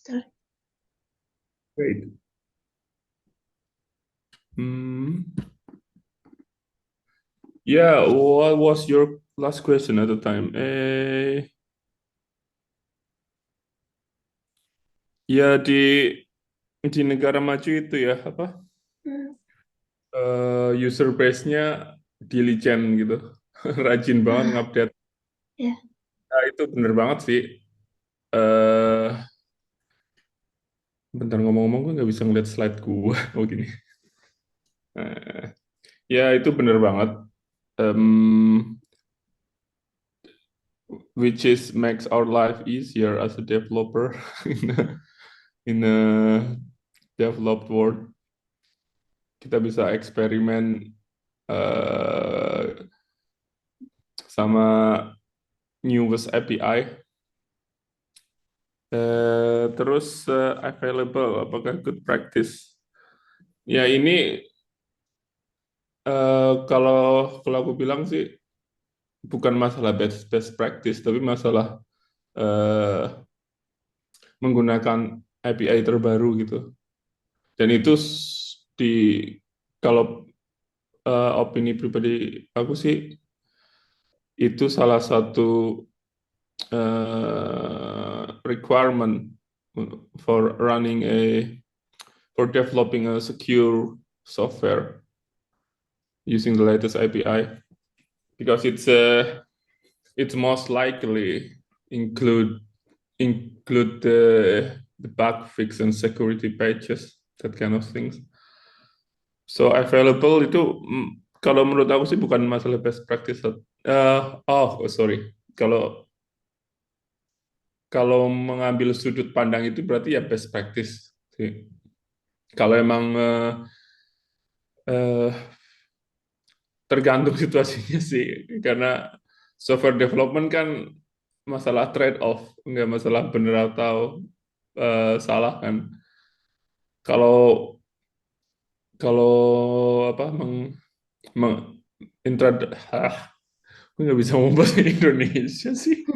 Sorry. Great. Hmm. Yeah, what was your last question at the time? Ya di negara maju itu ya apa? Hmm, User base-nya diligent gitu, rajin banget ah, ngupdate. ya. Nah, itu bener banget sih. eh Bentar ngomong-ngomong gue nggak bisa ngeliat slide gue. Oh gini. Eh, ya itu bener banget. Em, which is makes our life easier as a developer in a, in a developed world. Kita bisa eksperimen eh, sama newest API. Terus available, apakah good practice? Ya ini kalau kalau aku bilang sih bukan masalah best best practice, tapi masalah eh, menggunakan API terbaru gitu. Dan itu di kalau opini pribadi aku sih itu salah satu requirement for running for developing a secure software using the latest API because it's most likely include include the bug fix and security patches, that kind of things. So available itu kalau menurut aku sih bukan masalah best practice. Sorry. Kalau kalau mengambil sudut pandang itu berarti ya best practice sih. Kalau emang eh, tergantung situasinya sih, karena software development kan masalah trade off, nggak masalah benar atau salah kan. Kalau kalau apa meng intrad ah, aku nggak bisa ngomong bahasa Indonesia sih.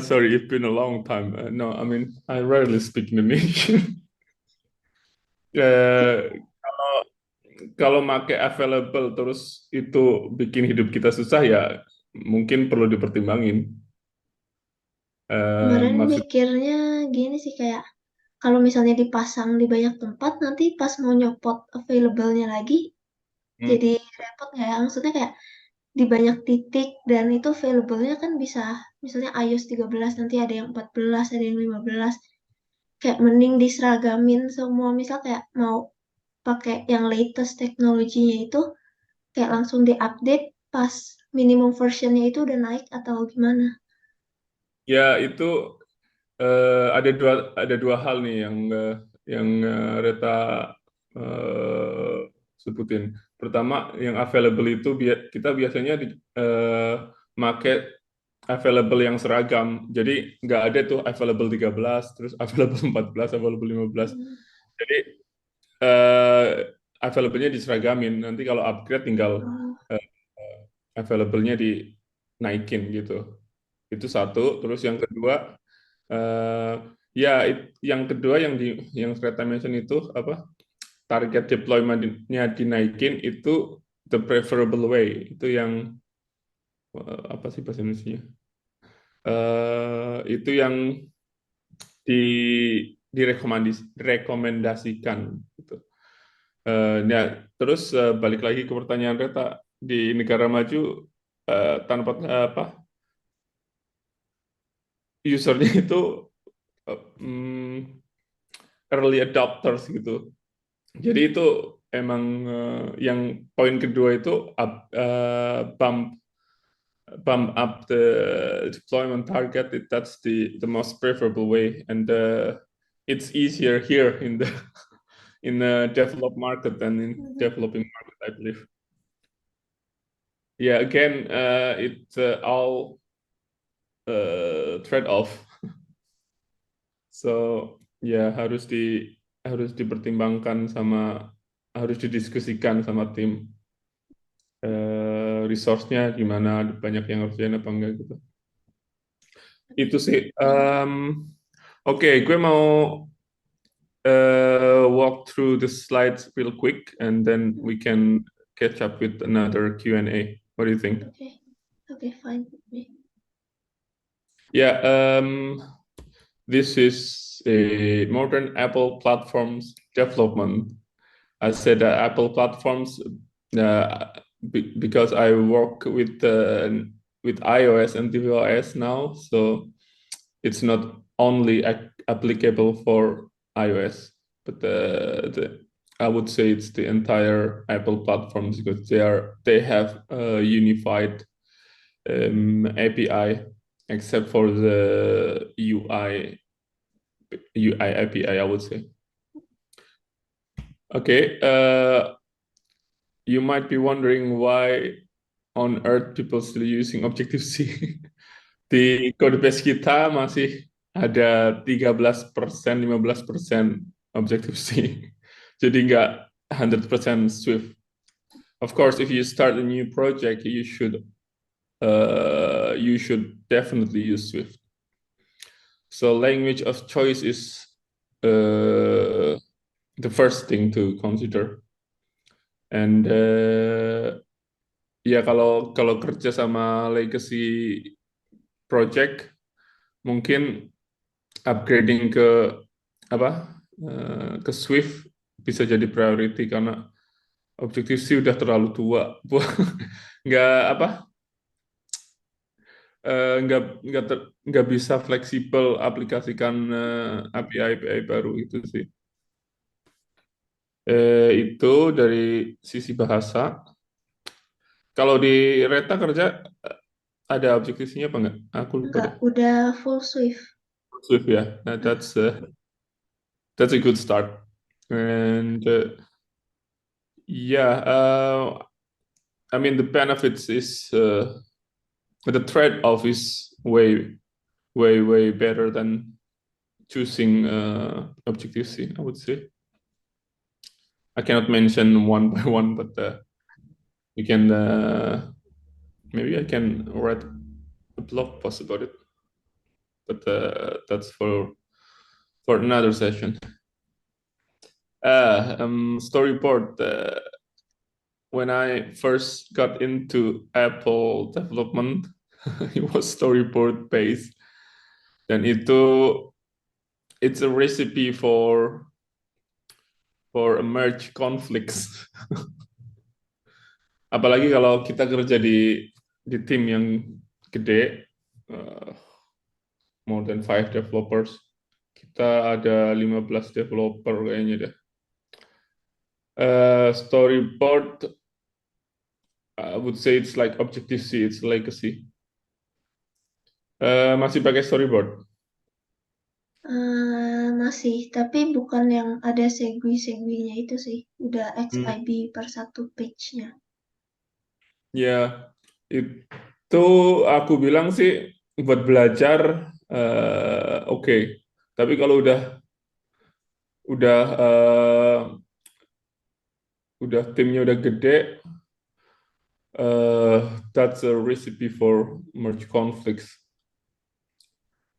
Sorry, it's been a long time. No, I mean I rarely speak Indonesian. Kalau kalau make available terus itu bikin hidup kita susah ya mungkin perlu dipertimbangin. Kemarin Maksud mikirnya gini sih kayak kalau misalnya dipasang di banyak tempat nanti pas mau nyopot available-nya lagi hmm, jadi repot nggak ya? Maksudnya kayak di banyak titik dan itu available-nya kan bisa misalnya iOS 13 nanti ada yang 14 ada yang 15 kayak mending diseragamin semua misal kayak mau pakai yang latest teknologinya itu kayak langsung diupdate pas minimum versionnya itu udah naik atau gimana. ya itu ada dua hal nih yang Reta eh, sebutin. Pertama, yang available itu kita biasanya make available yang seragam. Jadi nggak ada tuh available 13, terus available 14, available 15. Hmm. Jadi eh, available-nya diseragamin. Nanti kalau upgrade tinggal Oh, eh, available-nya dinaikin gitu. Itu satu. Terus yang kedua, eh, ya yang kedua yang Greta mention itu apa? Target deployment-nya dinaikin itu the preferable way. Itu yang apa sih bahasa Indonesia? Itu yang di direkomendasikan gitu. Ya, terus balik lagi ke pertanyaan Reta, di negara maju tanpa apa usernya itu early adopters gitu. Jadi itu emang yang poin kedua itu bump bump up the deployment target. That's the most preferable way, and it's easier here in the in the developed market than in mhm. developing market, I believe. Yeah, again, it's all trade-off. So ya harus dipertimbangkan sama harus didiskusikan sama tim resource-nya gimana, banyak yang ngerjain apa enggak gitu. itu sih. Oke, gue mau walk through the slides real quick, and then we can catch up with another Q&A. What do you think? Okay, okay, fine with me. Yeah, this is a modern Apple platforms development. I said Apple platforms because I work with iOS and tvOS now, so it's not only applicable for iOS, but I would say it's the entire Apple platforms because they have a unified API, except for the UI API, I would say. Okay, you might be wondering why on earth people still using Objective-C. Di codebase kita masih ada 13%, 15% Objective-C. Jadi nggak 100% Swift. Of course, if you start a new project, you should definitely use Swift. So language of choice is the first thing to consider. And ya kalau kerja sama legacy project, mungkin upgrading ke apa ke Swift bisa jadi priority karena Objective-C udah terlalu tua, nggak apa nggak bisa fleksibel aplikasikan API baru itu sih. Itu dari sisi bahasa. Kalau di Reta kerja ada Objective-C-nya apa nggak? Aku lupa Enggak, deh. udah full Swift. Swift ya. Nah, that's a good start. And yeah, I mean the benefits is the trade-off is way better than choosing Objective-C, I would say. I cannot mention one by one, but we can maybe I can write a blog post about it, but that's for another session. Storyboard. When I first got into Apple development, it was storyboard based, dan it's a recipe for merge conflicts. Apalagi kalau kita kerja di tim yang gede, more than 5 developers. Kita ada 15 developer kayaknya deh. Storyboard, I would say it's like Objective-C, it's legacy. Masih pakai storyboard? Masih, tapi bukan yang ada segwi-segwinya itu sih. Udah XIB per satu page-nya. Ya, itu aku bilang sih buat belajar oke. Tapi kalau udah timnya udah gede, that's a recipe for merge conflicts.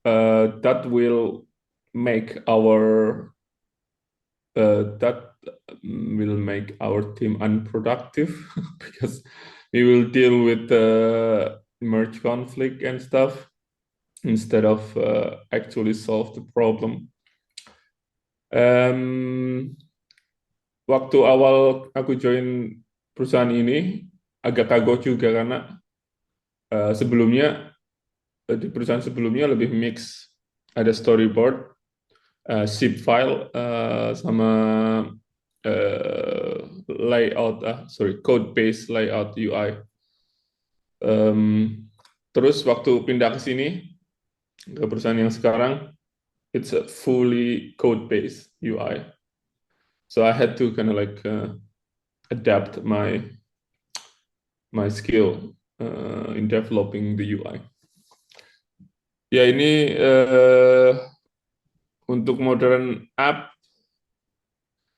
That will make our team unproductive because we will deal with the merge conflict and stuff instead of actually solve the problem. Waktu awal aku join perusahaan ini agak kagok juga karena sebelumnya di perusahaan sebelumnya lebih mix, ada storyboard, zip file sama code based layout UI. Terus waktu pindah ke sini ke perusahaan yang sekarang, it's a fully code based UI. So I had to kind of like adapt my skill in developing the UI. Ya ini untuk modern app,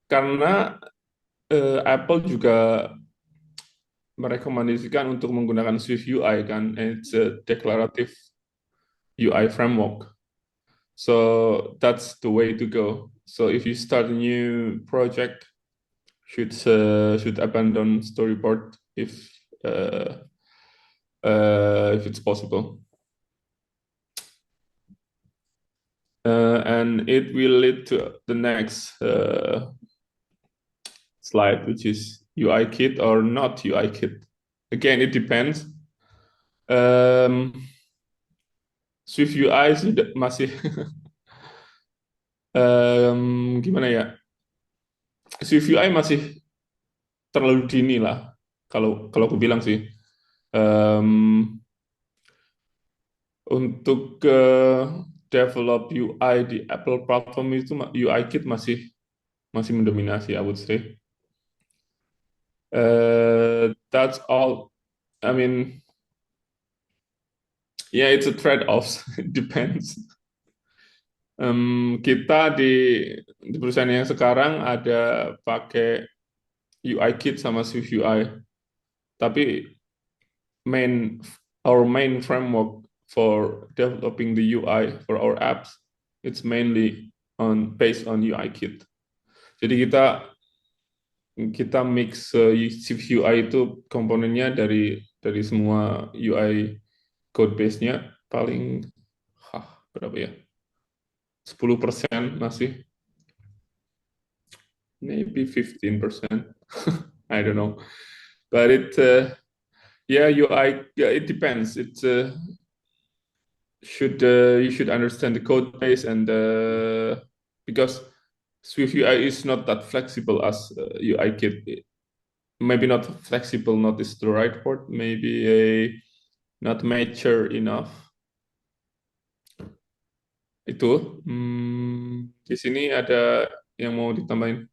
karena Apple juga merekomendasikan untuk menggunakan Swift UI kan, it's a declarative UI framework. So that's the way to go. So if you start a new project, should abandon storyboard if it's possible. And it will lead to the next slide, which is UI kit or not UI kit. Again, it depends. Swift UI masih gimana ya? Swift UI masih terlalu dini lah. Kalau aku bilang sih, untuk develop UI di Apple platform itu UI kit masih mendominasi, I would say. That's all. I mean, yeah, it's a trade-off. It depends. Kita di perusahaan yang sekarang ada pakai UI kit sama Swift UI, tapi our main framework for developing the UI for our apps, it's mainly based on UI kit. Jadi kita mix Swift UI itu komponennya dari semua UI code base-nya paling berapa ya? 10% masih, maybe 15%. I don't know. But UI, it depends. You should understand the code base and because Swift UI is not that flexible as UI kit. Maybe not flexible, not is the right word. Maybe not mature enough. Itu di sini ada yang mau ditambahin?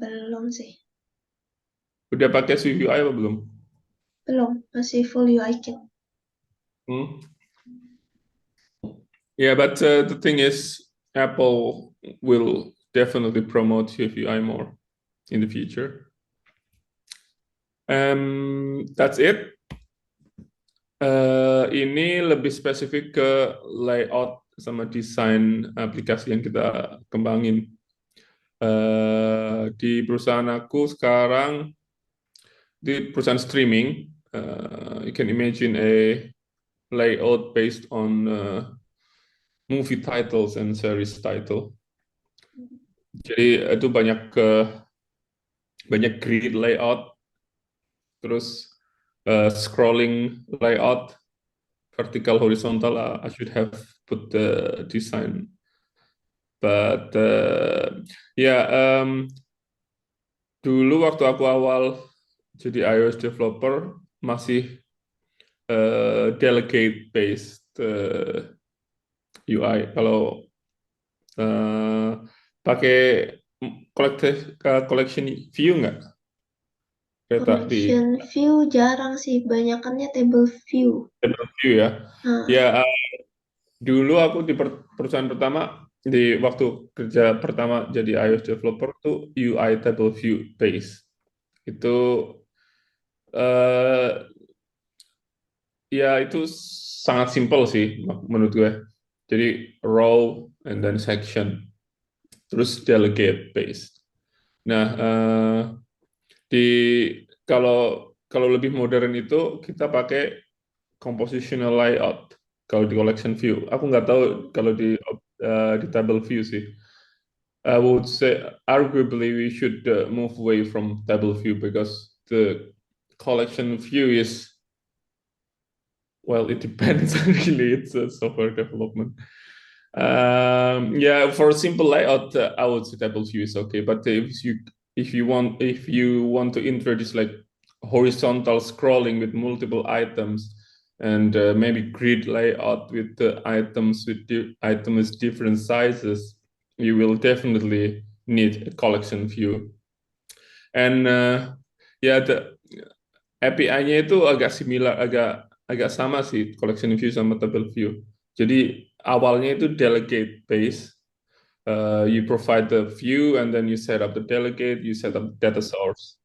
Belum sih. Udah pakai Swift UI apa belum? Belum, masih full UI kit. Yeah, but the thing is, Apple will definitely promote Swift UI more in the future. That's it. Ini lebih spesifik ke layout sama desain aplikasi yang kita kembangin. Di perusahaan aku sekarang, di perusahaan streaming, you can imagine a layout based on movie titles and series title. Jadi itu banyak grid layout, terus scrolling layout, vertical, horizontal. I should have put the design, but dulu waktu aku awal jadi iOS developer masih delegate based UI. Kalau pakai collection view nggak? Collection view jarang sih, banyakannya table view. Table view ya. Ya, dulu aku di perusahaan pertama, di waktu kerja pertama jadi iOS developer tuh UI table view base. Itu ya itu sangat simple sih menurut gue. Jadi row and then section, terus delegate based. Nah, kalau lebih modern itu kita pakai compositional layout. Kalau di collection view, aku nggak tahu kalau di table view sih. I would say arguably we should move away from table view because the collection view is, well, it depends. Really, it's a software development. Yeah, for a simple layout, I would say table view is okay. But if you want to introduce like horizontal scrolling with multiple items and maybe grid layout with the items different sizes, you will definitely need a collection view. And the API-nya itu agak similar, agak sama sih collection view sama table view. Jadi awalnya itu delegate based. You provide the view and then you set up the delegate, you set up the data source,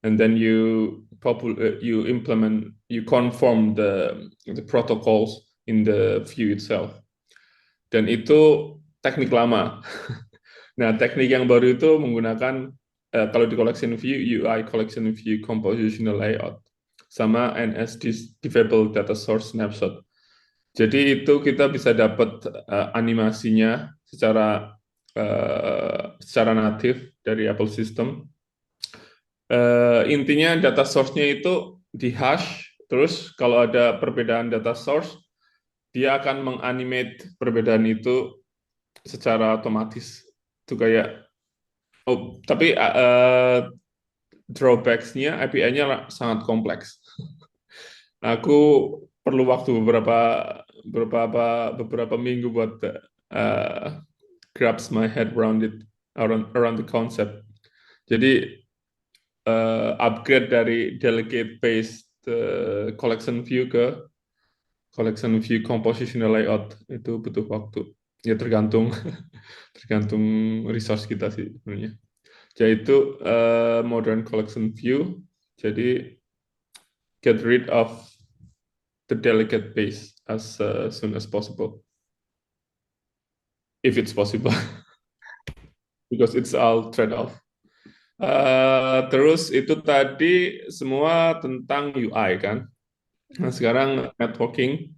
and then you conform the protocols in the view itself. Dan itu teknik lama. Nah, teknik yang baru itu menggunakan kalau di collection view, UI collection view compositional layout sama NS-Diffable data source snapshot. Jadi itu kita bisa dapat animasinya secara natif dari Apple System. Intinya data source-nya itu di hash, terus kalau ada perbedaan data source, dia akan menganimate perbedaan itu secara otomatis. Itu kayak, tapi drawbacks-nya API-nya sangat kompleks. Aku perlu waktu beberapa minggu buat grasp my head around the concept. Jadi upgrade dari delegate based collection view ke collection view compositional layout itu butuh waktu. Ya tergantung resource kita sih sebenarnya. Jadi itu modern collection view. Jadi get rid of the delegate base as soon as possible, if it's possible, because it's all trade-off. Terus itu tadi semua tentang UI kan. Nah sekarang networking.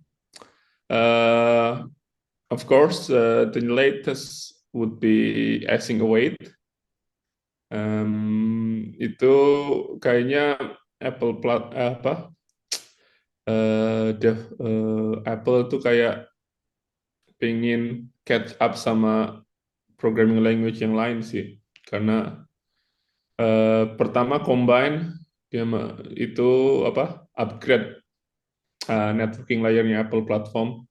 Of course, the latest would be Async Await. Itu kayaknya Apple tuh kayak pengen catch up sama programming language yang lain sih, karena pertama Combine itu upgrade networking layernya Apple platform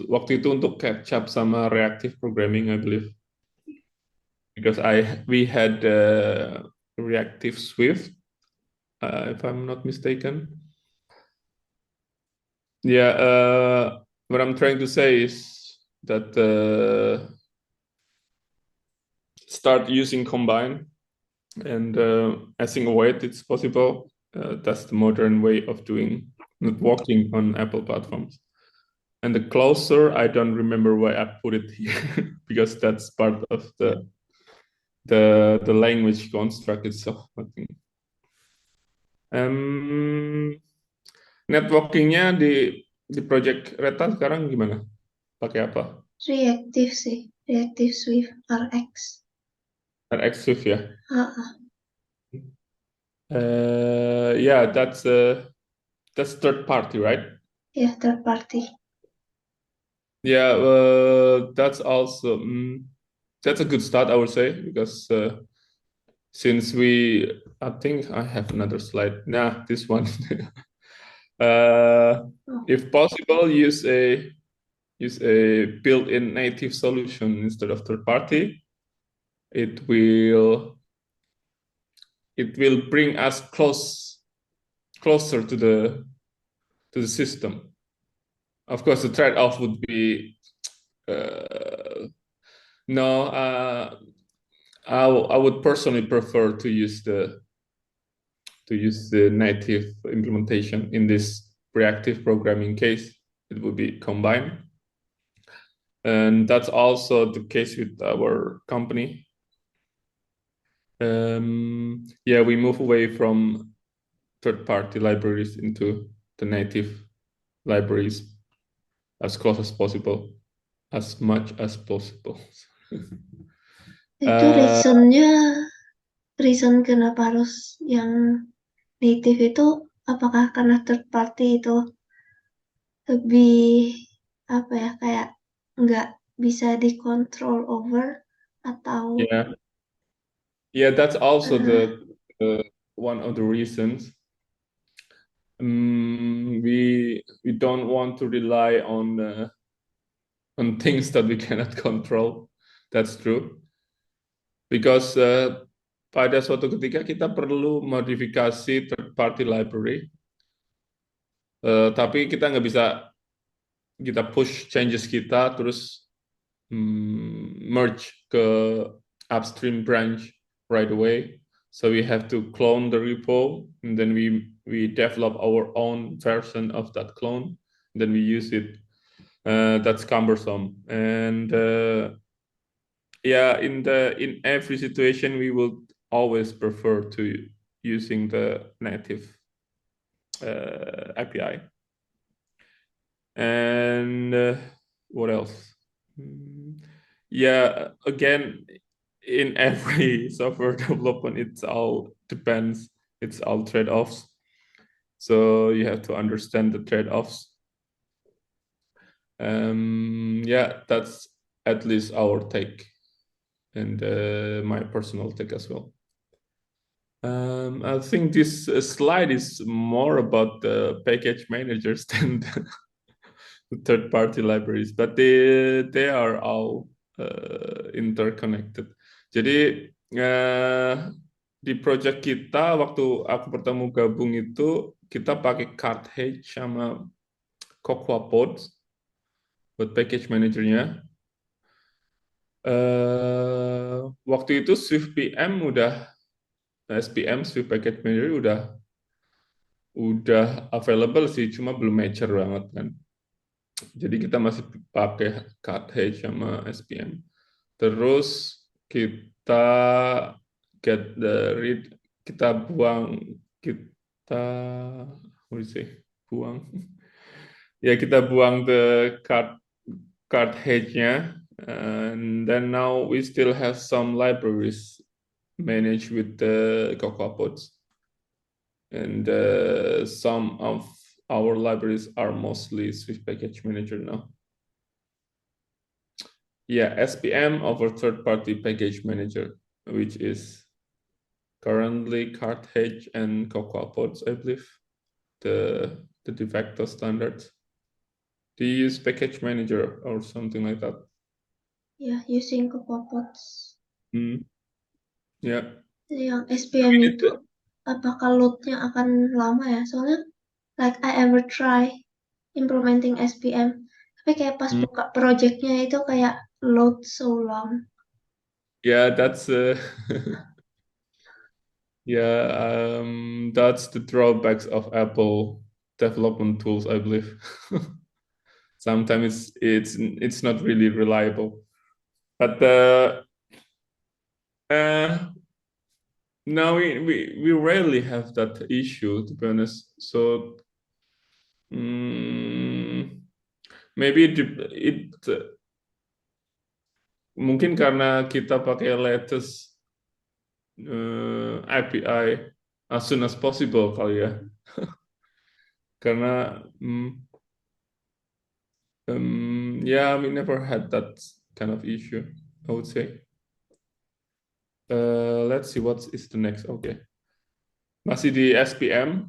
waktu itu untuk catch up sama reactive programming, I believe, because we had reactive Swift, if I'm not mistaken. Yeah, what I'm trying to say is that start using Combine and Async Await, it's possible. That's the modern way of doing networking on Apple platforms. And the closer, I don't remember why I put it here because that's part of the language construct itself, I think. Networkingnya di project Reta sekarang gimana? Pakai apa? Reactive sih, Reactive Swift RX. RX Swift ya? Yeah, that's third party, right? Yeah, third party. Yeah, that's also that's a good start, I would say, because since I think I have another slide. Nah, this one. If possible, use a built-in native solution instead of third party. It will bring us closer to the system. Of course, the trade-off would be no. I would personally prefer to use the native implementation. In this reactive programming case, it would be Combine, and that's also the case with our company. Yeah, we move away from third-party libraries into the native libraries as close as possible, as much as possible. Itu reason kenapa harus yang native itu, apakah karena third party itu lebih kayak nggak bisa dikontrol over atau yeah, that's also the one of the reasons. We don't want to rely on things that we cannot control. That's true. Because pada suatu ketika kita perlu modifikasi third party library, tapi kita nggak bisa kita push changes kita terus merge ke upstream branch right away. So we have to clone the repo, and then we develop our own version of that clone. Then we use it. That's cumbersome, and yeah, in every situation we will always prefer to using the native API. And what else? Yeah, again, in every software development, it's all depends. It's all trade-offs. So you have to understand the trade-offs. Yeah, that's at least our take and my personal take as well. I think this slide is more about the package managers than the third-party libraries, but they are all interconnected. Jadi di project kita waktu aku pertama gabung itu kita pakai Carthage sama Cocoa Pods buat package manajernya. Waktu itu Swift PM SPM Swift Package Manager udah available sih, cuma belum mature banget kan. Jadi kita masih pakai Carthage sama SPM. Terus kita get the read, kita buang, kita what do you say? Buang. Ya kita buang the Carthage-nya, and then now we still have some libraries managed with the Cocoa Pods. And some of our libraries are mostly Swift Package Manager now. Yeah, SPM over third-party package manager, which is currently Carthage and Cocoa Pods, I believe, the de facto standards. Do you use package manager or something like that? Yeah, using Cocoa Pods. Yeah. Yang SPM itu apakah load-nya akan lama ya? Soalnya like I ever try implementing SPM, tapi kayak pas buka project-nya itu kayak load so long. Yeah, that's yeah, that's the drawbacks of Apple development tools, I believe. Sometimes it's not really reliable, but now we rarely have that issue, to be honest. So maybe it mungkin karena kita pakai latest API as soon as possible kali ya. Karena yeah, we never had that kind of issue, I would say. Let's see what is the next. Okay. Masih di SPM.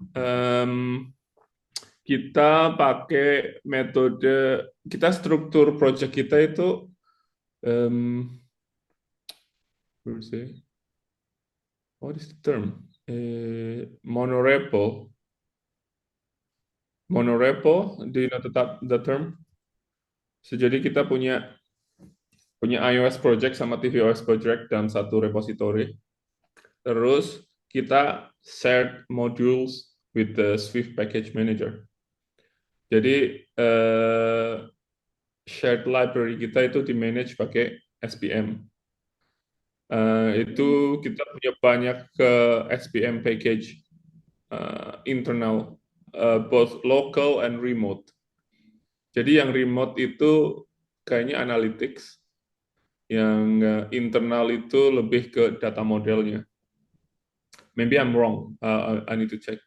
Kita pakai metode, kita struktur project kita itu what is the term? Monorepo. Monorepo, do you know the term? So, jadi kita punya iOS project sama tvOS project dalam satu repository. Terus kita shared modules with the Swift Package Manager. Jadi shared library kita itu di manage pakai SPM. Itu kita punya banyak SPM package internal, both local and remote. Jadi yang remote itu kayaknya analytics, yang internal itu lebih ke data modelnya. Maybe I'm wrong. I need to check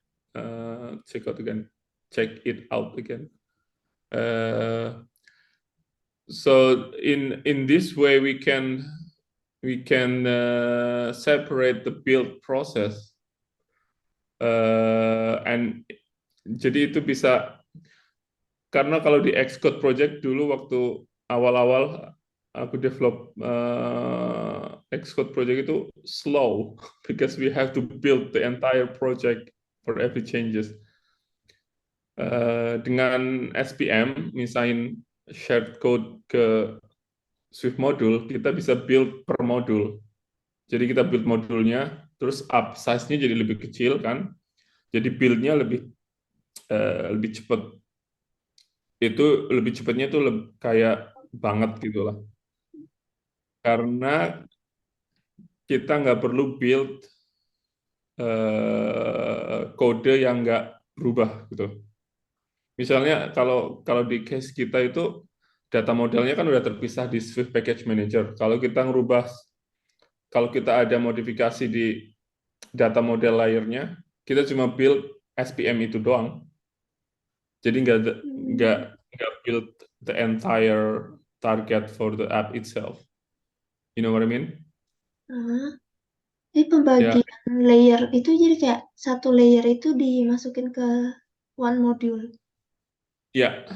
it out again. So in this way we can separate the build process, and jadi itu bisa, karena kalau di Xcode project dulu waktu awal-awal aku develop Xcode project itu slow because we have to build the entire project for every changes. Dengan SPM misalnya shared code ke Swift module, kita bisa build per modul. Jadi kita build modulnya, terus app size-nya jadi lebih kecil kan, jadi build-nya lebih cepat. Itu lebih cepatnya tuh kayak banget gitu lah. Karena kita nggak perlu build kode yang nggak berubah gitu. Misalnya kalau kalau di case kita itu data modelnya kan udah terpisah di Swift Package Manager. Kalau kita ada modifikasi di data model layernya, kita cuma build SPM itu doang. Jadi nggak Hmm. nggak build the entire target for the app itself. You know what I mean? Ah, jadi Ya, pembagian layer itu jadi kayak satu layer itu dimasukin ke one module. ya,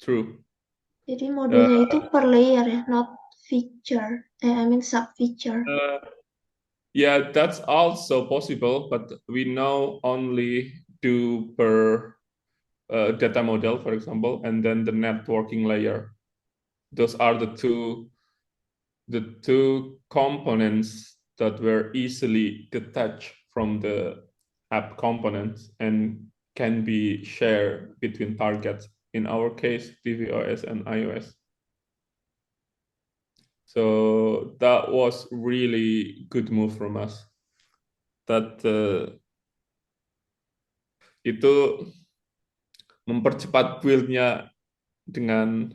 true. Jadi Uh, modulnya itu per layer ya, not feature. I mean sub feature. yeah, that's also possible, but we now only do per data model, for example, and then the networking layer. Those are the two components that were easily detached from the app components and can be shared between targets. In our case, tvOS and iOS. So that was really good move from us. That itu mempercepat build-nya dengan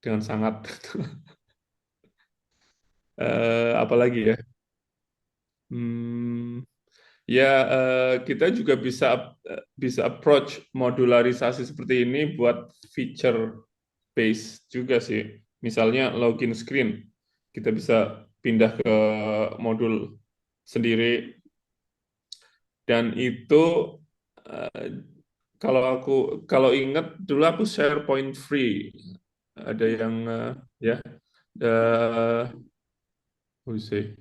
sangat. Apalagi ya? Hmm, ya kita juga bisa approach modularisasi seperti ini buat feature base juga sih. Misalnya login screen, kita bisa pindah ke modul sendiri dan itu eh, kalau ingat dulu aku SharePoint free ada yang ya how to say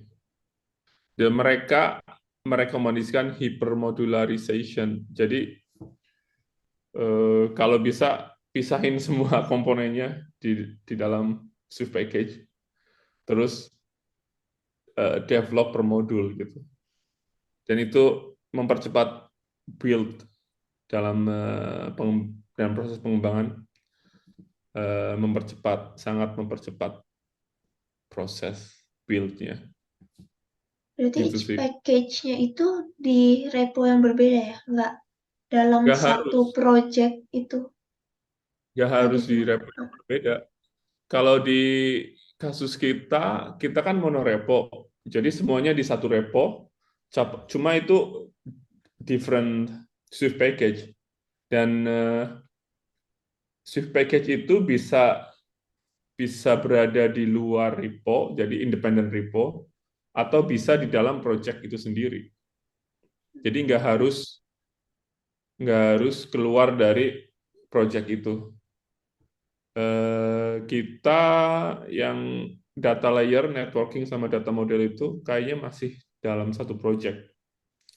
mereka merekomendasikan hypermodularization. Jadi kalau bisa pisahin semua komponennya di dalam Swift package, terus develop per modul gitu. Dan itu mempercepat build dalam dalam proses pengembangan, sangat mempercepat proses build-nya. Berarti Gitu each sih. package-nya itu di repo yang berbeda ya, nggak dalam Gak satu harus, project itu gak ada harus di dua. repo yang berbeda. Kalau di kasus kita, kita kan monorepo. Jadi semuanya di satu repo. Cuma itu different Swift package. Dan Swift package itu bisa bisa berada di luar repo, jadi independent repo, atau bisa di dalam project itu sendiri. Jadi nggak harus keluar dari project itu. Kita yang data layer, networking sama data model itu kayaknya masih dalam satu project.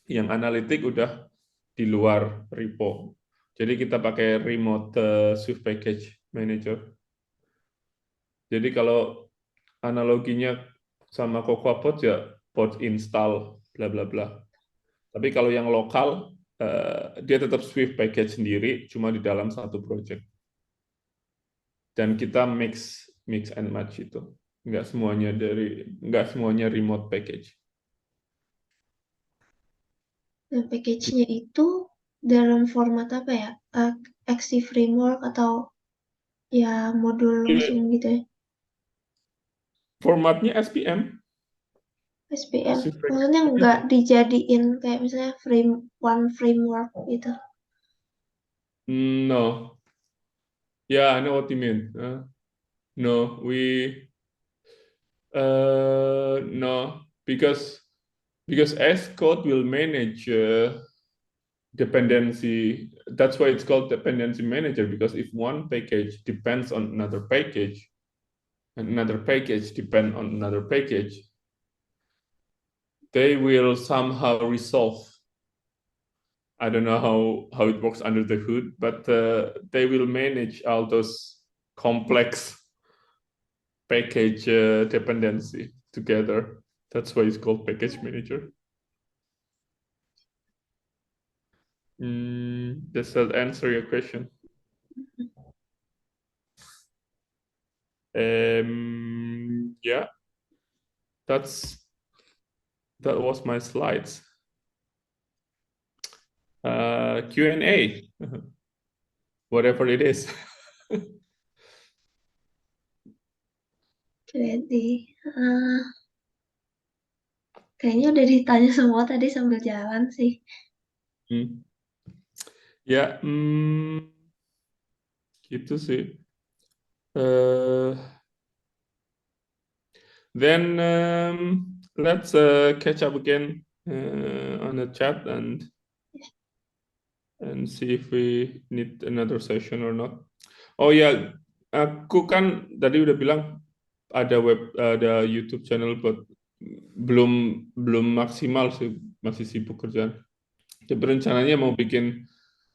Yang analitik udah di luar repo. Jadi kita pakai remote Swift Package Manager. Jadi kalau analoginya sama CocoaPod ya pod install bla bla bla. Tapi kalau yang lokal dia tetap Swift Package sendiri cuma di dalam satu project. Dan kita mix mix and match itu. Nggak semuanya remote package. Dan package-nya itu dalam format apa ya? Active framework atau ya modul langsung gitu ya? Formatnya SPM, SPM. Swift Maksudnya Package. nggak dijadiin kayak misalnya one framework gitu. No, yeah, I know what you mean. No, no, because S code will manage dependency. That's why it's called dependency manager, because if one package depends on another package, and another package depend on another package, they will somehow resolve. I don't know how it works under the hood, but they will manage all those complex package dependency together. That's why it's called package manager. Does that answer your question? Yeah, that was my slides. Q&A, whatever it is. Jadi, kayaknya udah ditanya semua tadi sambil jalan sih. Ya, gitu sih. Then let's catch up again on the chat and see if we need another session or not. Oh ya, aku kan tadi udah bilang ada YouTube channel, but belum maksimal sih, masih sibuk kerjaan. Jadi rencananya mau bikin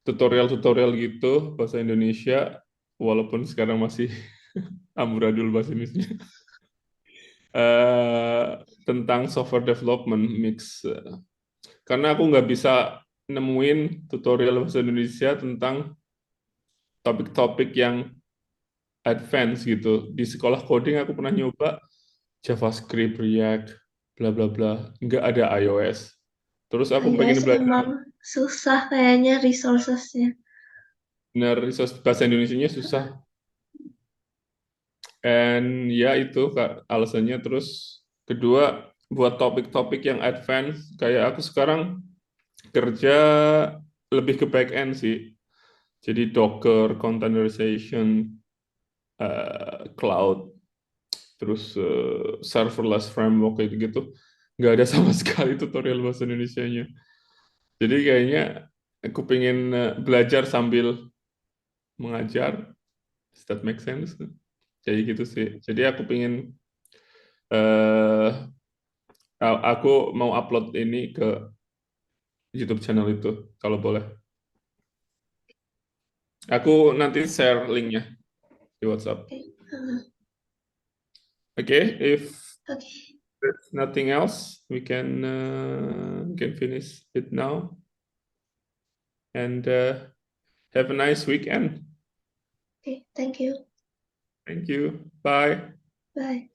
tutorial gitu bahasa Indonesia, walaupun sekarang masih amburadul bahasa Indonesia. Tentang software development mix. Karena aku nggak bisa nemuin tutorial bahasa Indonesia tentang topik-topik yang advance gitu. Di sekolah coding aku pernah nyoba JavaScript, React, bla bla bla, nggak ada iOS. Terus aku pengen iOS belajar emang susah kayaknya resourcesnya. benar resource bahasa Indonesianya susah. And ya itu Kak, alasannya. Terus kedua, buat topik-topik yang advance, kayak aku sekarang kerja lebih ke back end sih. Jadi Docker, containerization, cloud, terus serverless framework kayak gitu. Nggak ada sama sekali tutorial bahasa Indonesianya. Jadi kayaknya aku pengen belajar sambil mengajar. Does that make sense? Jadi gitu sih. Jadi aku pengen eh aku mau upload ini ke YouTube channel itu kalau boleh. Aku nanti share linknya di WhatsApp. Oke. Okay, if Oke. there's nothing else, we can finish it now and have a nice weekend. Oke, thank you. Thank you. Bye. Bye.